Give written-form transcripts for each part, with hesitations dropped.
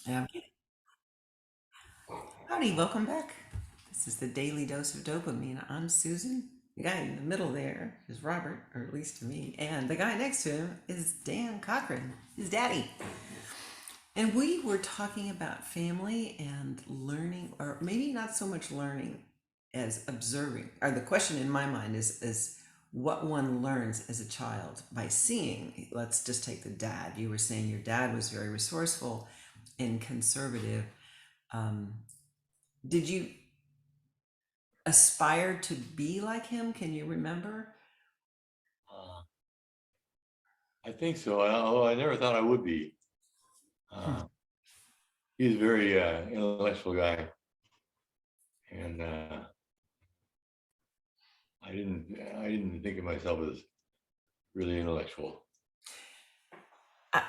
Um, Howdy, welcome back. This is the Daily Dose of Dopamine. I'm Susan. The guy in the middle there is Robert, or at least to me, and the guy next to him is Dan Cochran, his daddy. And we were talking about family and learning, or maybe not so much learning as observing. Or the question in my mind is what one learns as a child by seeing. Let's just take the dad. You were saying your dad was very resourceful and conservative. Um, did you aspire to be like him? Can you remember? Uh, I think so, although I never thought I would be. Hmm. Uh, he's a very intellectual guy, and I didn't think of myself as really intellectual. I,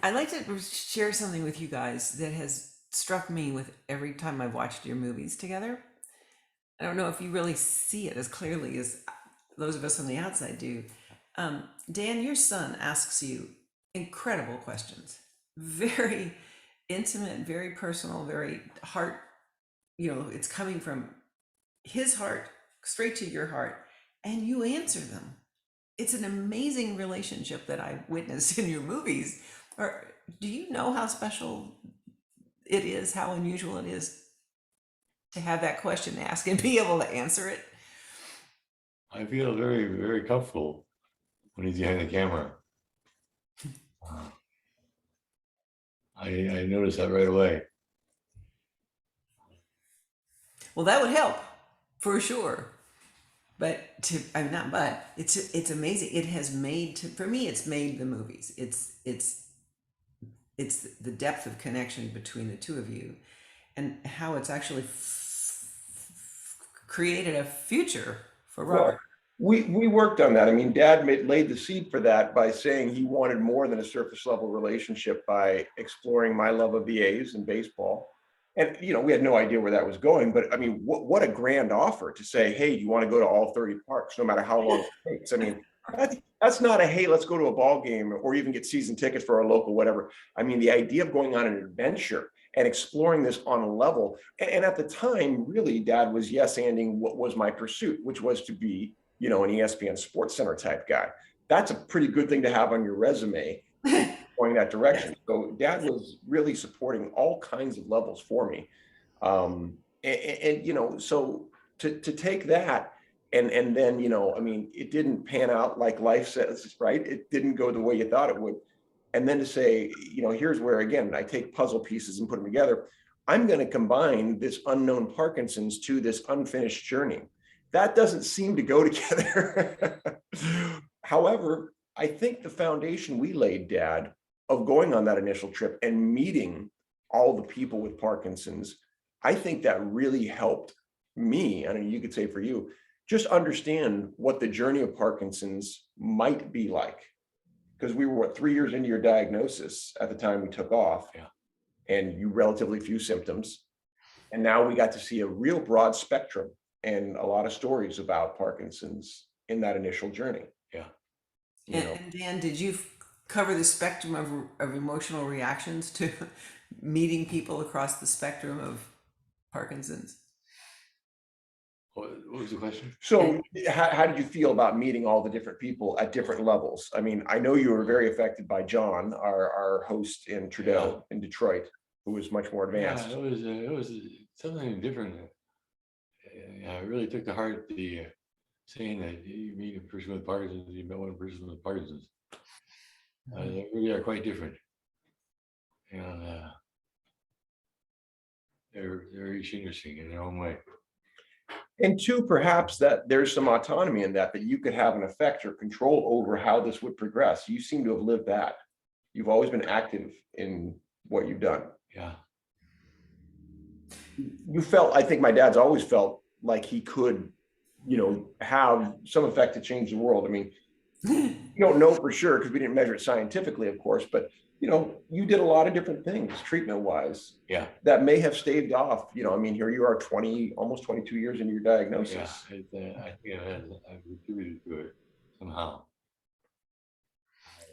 I'd like to share something with you guys that has struck me with every time I've watched your movies together. I don't know if you really see it as clearly as those of us on the outside do. Dan, your son asks you incredible questions, very intimate, very personal, very heart. It's coming from his heart straight to your heart, and you answer them. It's an amazing relationship that I witnessed in your movies. Or do you know how special it is, how unusual it is to have that question asked and be able to answer it? I feel very, very comfortable when he's behind the camera. Uh, I noticed that right away. Well, that would help for sure. But I mean, not but it's amazing. It has made for me. It's made the movies. It's the depth of connection between the two of you, and how it's actually created a future for Well, Robert. we worked on that. I mean, Dad laid the seed for that by saying he wanted more than a surface level relationship by exploring my love of the A's and baseball. And we had no idea where that was going. But I mean, what a grand offer to say, hey, do you want to go to all 30 parks, no matter how long it takes? I mean, that's not a hey, let's go to a ball game or even get season tickets for our local whatever. I mean, the idea of going on an adventure and exploring this on a level. And at the time, really, Dad was yes-anding what was my pursuit, which was to be, an ESPN Sports Center type guy. That's a pretty good thing to have on your resume, going that direction. So Dad was really supporting all kinds of levels for me. So to take that and then, I mean, it didn't pan out like life says, right? It didn't go the way you thought it would. And then to say, here's where, again, I take puzzle pieces and put them together. I'm going to combine this unknown Parkinson's to this unfinished journey. That doesn't seem to go together. However, I think the foundation we laid, Dad, of going on that initial trip and meeting all the people with Parkinson's, I think that really helped me, I mean, you could say for you, just understand what the journey of Parkinson's might be like. Because we were, what, 3 years into your diagnosis at the time we took off, Yeah. and you relatively few symptoms. And now we got to see a real broad spectrum and a lot of stories about Parkinson's in that initial journey. Yeah. And Dan, did you cover the spectrum of emotional reactions to meeting people across the spectrum of Parkinson's? What was the question? So how did you feel about meeting all the different people at different levels? I mean, I know you were very affected by John, our host in Trudeau in Detroit, who was much more advanced. Yeah, it was something different. I really took to heart the saying that you meet a person with Parkinson's, you met one person with Parkinson's. They really are quite different, and they're each interesting in their own way. And two, perhaps that there's some autonomy in that you could have an effect or control over how this would progress. You seem to have lived that. You've always been active in what you've done. Yeah. You felt, I think my dad's always felt like he could, have some effect to change the world. I mean, you don't know for sure because we didn't measure it scientifically, of course, but you did a lot of different things treatment wise. Yeah. That may have staved off, I mean, here you are 20, almost 22 years into your diagnosis. Yeah, I think I've contributed to it somehow.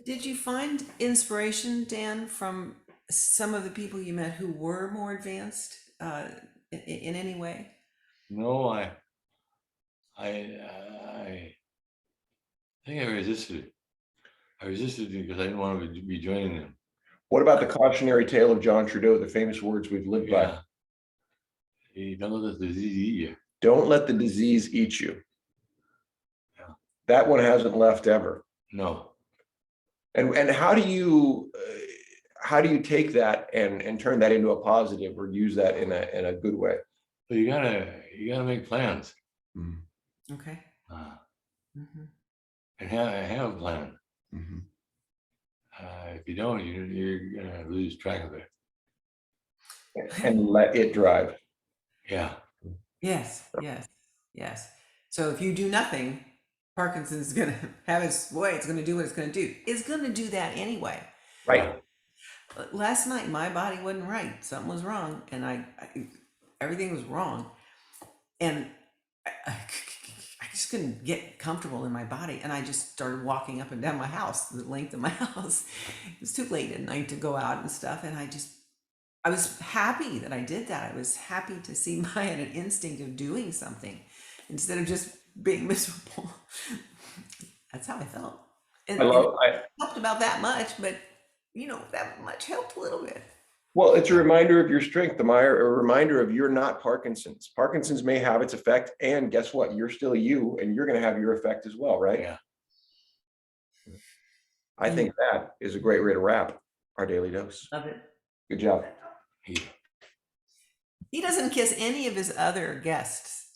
Did you find inspiration, Dan, from some of the people you met who were more advanced in any way? No, I think I resisted. I resisted because I didn't want to be joining them. What about the cautionary tale of John Trudeau, the famous words we've lived by? Yeah. You don't let the disease eat you. Don't let the disease eat you. Yeah. That one hasn't left ever. No. And how do you take that and turn that into a positive or use that in a good way? But you gotta make plans. Okay. And have a plan. If you don't, you're gonna lose track of it. And let it drive. Yeah. Yes. So if you do nothing, Parkinson's going to have its way. It's going to do what it's going to do. It's going to do that anyway. Right. Last night, my body wasn't right. Something was wrong, and everything was wrong, and I just couldn't get comfortable in my body, and I just started walking up and down my house, the length of my house. It was too late at night to go out and stuff, and I was happy that I did that. I was happy to see I had an instinct of doing something instead of just being miserable. That's how I felt. And it helped about that much, but that much helped a little bit. Well, it's a reminder of your strength, Meyer, a reminder of you're not Parkinson's. Parkinson's may have its effect, and guess what? You're still you, and you're going to have your effect as well, right? Yeah. I think that is a great way to wrap our daily dose. Love it. Good job. He doesn't kiss any of his other guests.